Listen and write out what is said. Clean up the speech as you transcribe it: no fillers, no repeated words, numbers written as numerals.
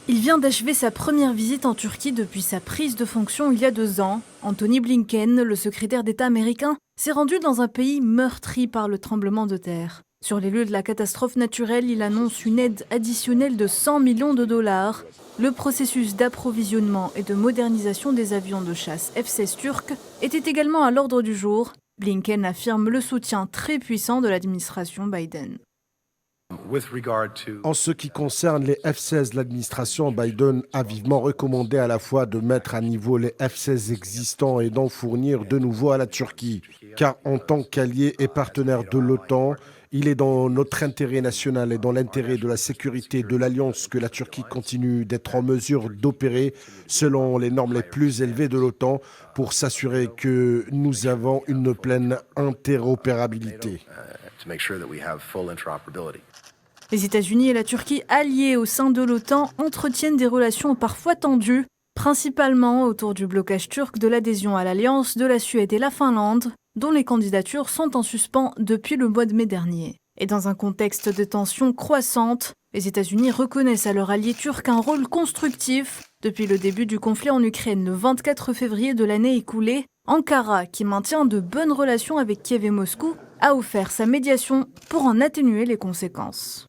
Il vient d'achever sa première visite en Turquie depuis sa prise de fonction il y a 2 ans. Anthony Blinken, le secrétaire d'État américain, s'est rendu dans un pays meurtri par le tremblement de terre. Sur les lieux de la catastrophe naturelle, il annonce une aide additionnelle de 100 millions de dollars. Le processus d'approvisionnement et de modernisation des avions de chasse F-16 turcs était également à l'ordre du jour. Blinken affirme le soutien très puissant de l'administration Biden. En ce qui concerne les F-16, l'administration Biden a vivement recommandé à la fois de mettre à niveau les F-16 existants et d'en fournir de nouveaux à la Turquie. Car en tant qu'allié et partenaire de l'OTAN, il est dans notre intérêt national et dans l'intérêt de la sécurité de l'Alliance que la Turquie continue d'être en mesure d'opérer selon les normes les plus élevées de l'OTAN pour s'assurer que nous avons une pleine interopérabilité. Les États-Unis et la Turquie, alliés au sein de l'OTAN, entretiennent des relations parfois tendues, principalement autour du blocage turc de l'adhésion à l'Alliance de la Suède et la Finlande, dont les candidatures sont en suspens depuis le mois de mai dernier. Et dans un contexte de tensions croissantes, les États-Unis reconnaissent à leur allié turc un rôle constructif. Depuis le début du conflit en Ukraine le 24 février de l'année écoulée, Ankara, qui maintient de bonnes relations avec Kiev et Moscou, a offert sa médiation pour en atténuer les conséquences.